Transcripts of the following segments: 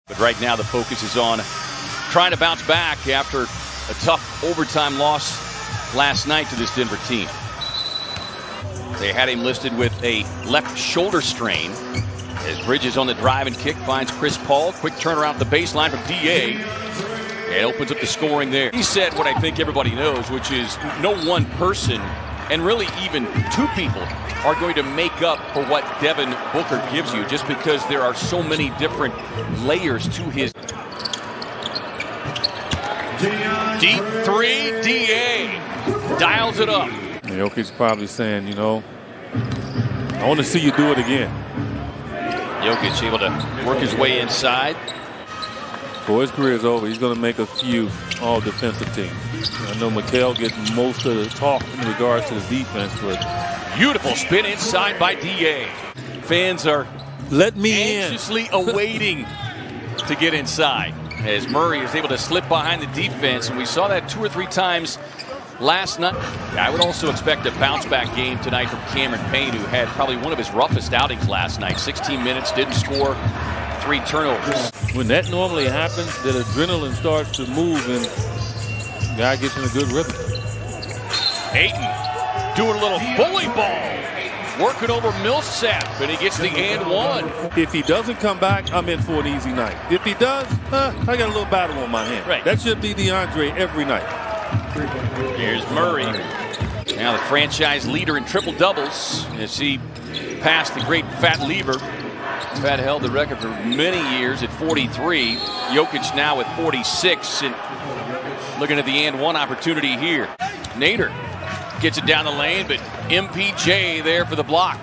But right now the focus is on trying to bounce back after a tough overtime loss last night to this Denver team. They had him listed with a left shoulder strain. As Bridges on the drive and kick finds Chris Paul. Quick turnaround at the baseline from DA. And opens up the scoring there. He said what I think everybody knows, which is no one person, and really even two people, are going to make up for what Devin Booker gives you, just because there are so many different layers to his. Deep three, DA dials it up. Jokic's probably saying, you know, I want to see you do it again. Jokic able to work his way inside. Before his career is over, he's going to make a few all-defensive teams. I know Mikal gets most of the talk in regards to the defense, but beautiful spin inside by DA. Fans are anxiously awaiting to get inside as Murray is able to slip behind the defense, and we saw that 2 or 3 times last night. I would also expect a bounce-back game tonight from Cameron Payne, who had probably one of his roughest outings last night. 16 minutes, didn't score, 3 turnovers. When that normally happens, that adrenaline starts to move and the guy gets in a good rhythm. Ayton doing a little bully ball, working over Millsap, and he gets the and one. If he doesn't come back, I'm in for an easy night. If he does, I got a little battle on my hand. Right. That should be DeAndre every night. Here's Murray, now the franchise leader in triple doubles as he passed the great Fat Lever. Fat held the record for many years at 43. Jokic now with 46, and looking at the and one opportunity here. Nader gets it down the lane, but MPJ there for the block.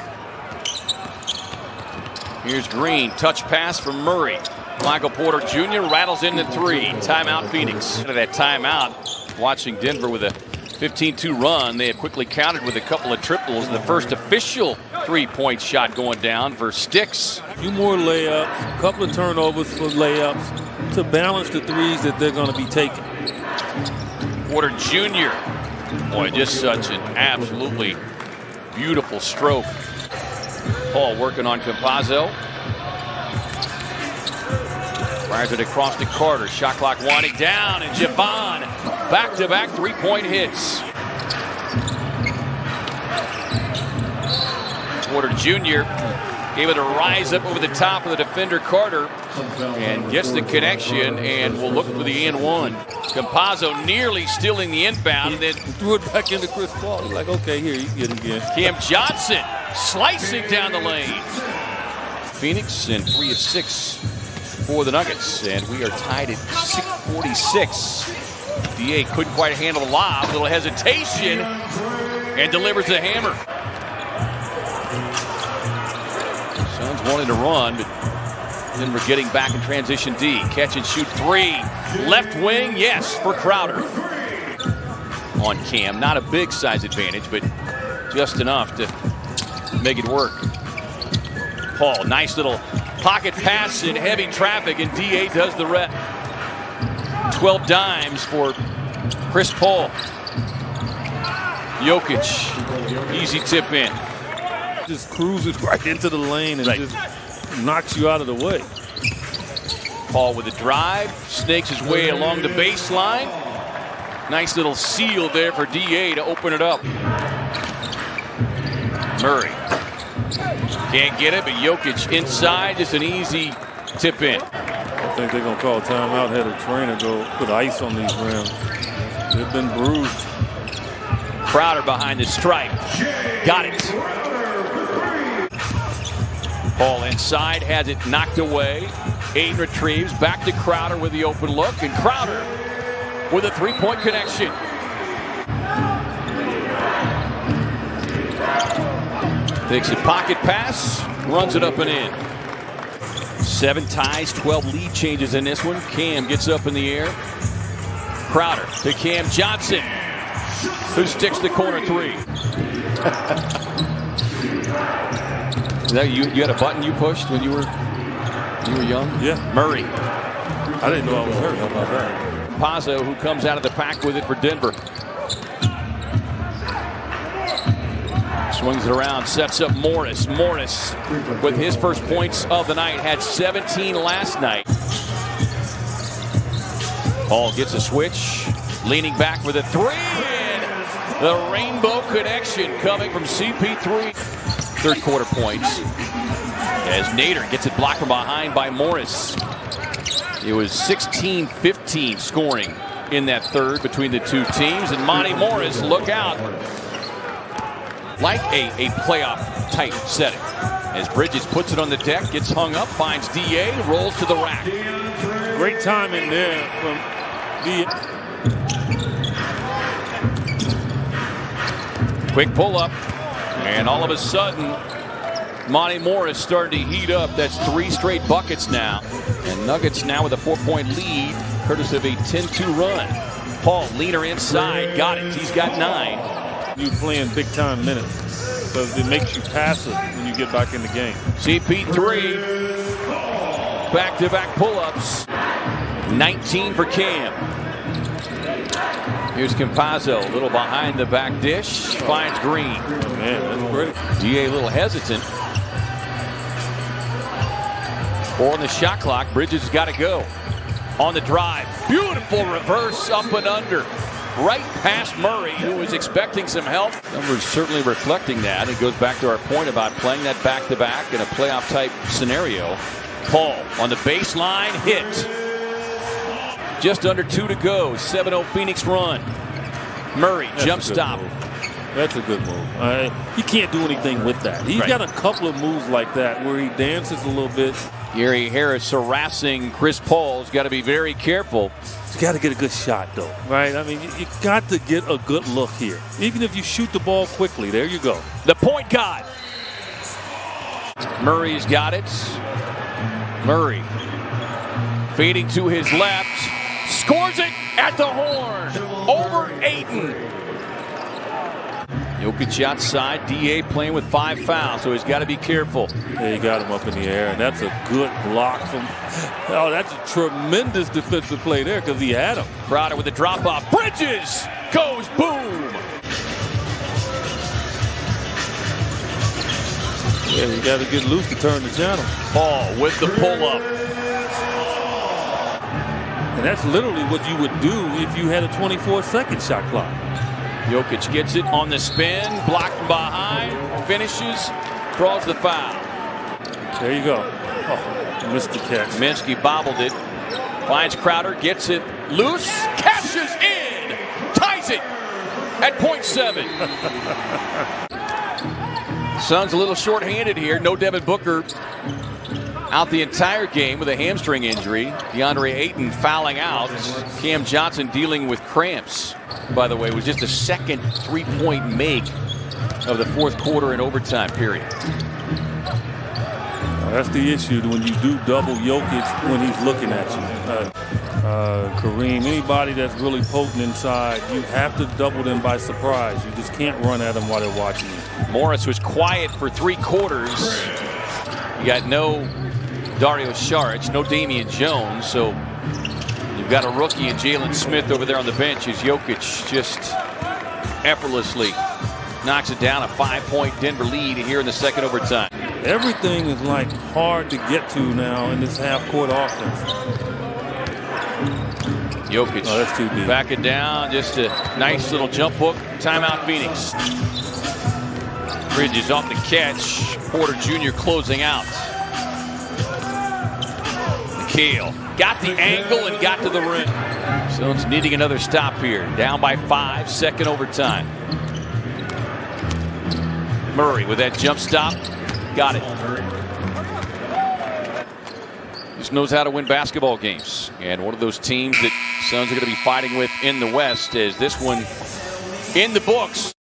Here's Green, touch pass from Murray. Michael Porter Jr. rattles into 3. Timeout Phoenix. Into that timeout, watching Denver with a 15-2 run. They have quickly countered with a couple of triples. The first official 3-point shot going down for Sticks. A few more layups, a couple of turnovers for layups to balance the threes that they're going to be taking. Porter Jr. Boy, just such an absolutely beautiful stroke. Paul working on Campazzo. Fires it across to Carter. Shot clock winding down, and Javon back-to-back 3-point hits. Porter Jr. able to rise up over the top of the defender Carter and gets the connection, and will look for the and one. Campazzo nearly stealing the inbound, and then threw it back into Chris Paul. He's like, okay, here, you get it again. Cam Johnson slicing down the lane. Phoenix and 3 of 6 for the Nuggets, and we are tied at 6:46. DA couldn't quite handle the lob. Little hesitation, and delivers the hammer. Suns wanting to run, but then we're getting back in transition D. Catch and shoot 3. Left wing, yes, for Crowder. On Cam, not a big size advantage, but just enough to make it work. Paul, nice little pocket pass in heavy traffic, and DA does the rest. 12 dimes for Chris Paul. Jokic, easy tip in. Just cruises right into the lane and just knocks you out of the way. Paul with a drive, snakes his way along the baseline. Nice little seal there for DA to open it up. Murray can't get it, but Jokic inside, just an easy tip in. I think they're going to call timeout, had a trainer go put ice on these rims. They've been bruised. Crowder behind the stripe. Got it. Paul inside, has it knocked away. Ayton retrieves, back to Crowder with the open look, and Crowder with a 3-point connection. Takes a pocket pass, runs it up and in. 7 ties, 12 lead changes in this one. Cam gets up in the air. Crowder to Cam Johnson, who sticks the corner 3. Is that you had a button you pushed when you were young? Yeah. Murray. I didn't know I was hurt. How about that? Pazzo, who comes out of the pack with it for Denver. Swings it around, sets up Morris. Morris with his first points of the night, had 17 last night. Paul gets a switch, leaning back with a three, and the rainbow connection coming from CP3. Third quarter points as Nader gets it blocked from behind by Morris. It was 16-15 scoring in that third between the two teams, and Monty Morris, look out, like a playoff type setting. As Bridges puts it on the deck, gets hung up, finds DA, rolls to the rack. Great timing there from DA. Quick pull up, and all of a sudden, Monty Morris starting to heat up. That's 3 straight buckets now. And Nuggets now with a 4-point lead, courtesy of a 10-2 run. Paul, leaner inside, got it. He's got 9. You playing big time minutes, so it makes you passive when you get back in the game. CP3, back-to-back pull-ups. 19 for Cam. Here's Campazzo, a little behind the back dish, finds Green. Man, that's great. DA a little hesitant. 4 on the shot clock. Bridges has got to go. On the drive, beautiful reverse up and under. Right past Murray, who was expecting some help. Numbers certainly reflecting that. It goes back to our point about playing that back-to-back in a playoff-type scenario. Paul on the baseline, hit. Just under 2 to go. 7-0 Phoenix run. Murray, jump stop. That's a good move. He can't do anything with that. He's got a couple of moves like that where he dances a little bit. Gary Harris harassing Chris Paul. He's got to be very careful. You got to get a good shot, though, right? I mean, you got to get a good look here. Even if you shoot the ball quickly, there you go. The point guard. Murray's got it. Murray feeding to his left. Scores it at the horn. Over Ayton. Jokic outside. DA playing with 5 fouls, so he's got to be careful. Yeah, he got him up in the air, and that's a good block from. Oh, that's a tremendous defensive play there because he had him. Crowder with a drop off. Bridges goes boom. Yeah, you got to get loose to turn the channel. Paul with the pull up. And that's literally what you would do if you had a 24-second shot clock. Jokic gets it on the spin, blocked from behind, finishes, draws the foul. There you go. Oh, missed the catch. Minsky bobbled it, finds Crowder, gets it loose, cashes in, ties it at .7. Suns a little short-handed here. No Devin Booker out the entire game with a hamstring injury. DeAndre Ayton fouling out. Cam Johnson dealing with cramps. By the way, it was just a second 3-point make of the fourth quarter and overtime period. That's the issue when you do double Jokic when he's looking at you. Kareem, anybody that's really potent inside, you have to double them by surprise. You just can't run at them while they're watching you. Morris was quiet for 3 quarters. You got no Dario Saric, no Damian Jones, so you've got a rookie and Jalen Smith over there on the bench as Jokic just effortlessly knocks it down. A 5-point Denver lead here in the second overtime. Everything is like hard to get to now in this half-court offense. Jokic that's too deep. Back it down, just a nice little jump hook. Timeout Phoenix. Bridges off the catch. Porter Jr. closing out. McHale got the angle and got to the rim. Suns needing another stop here. Down by 5, second overtime. Murray with that jump stop. Got it. Just knows how to win basketball games. And one of those teams that Suns are going to be fighting with in the West is this one in the books.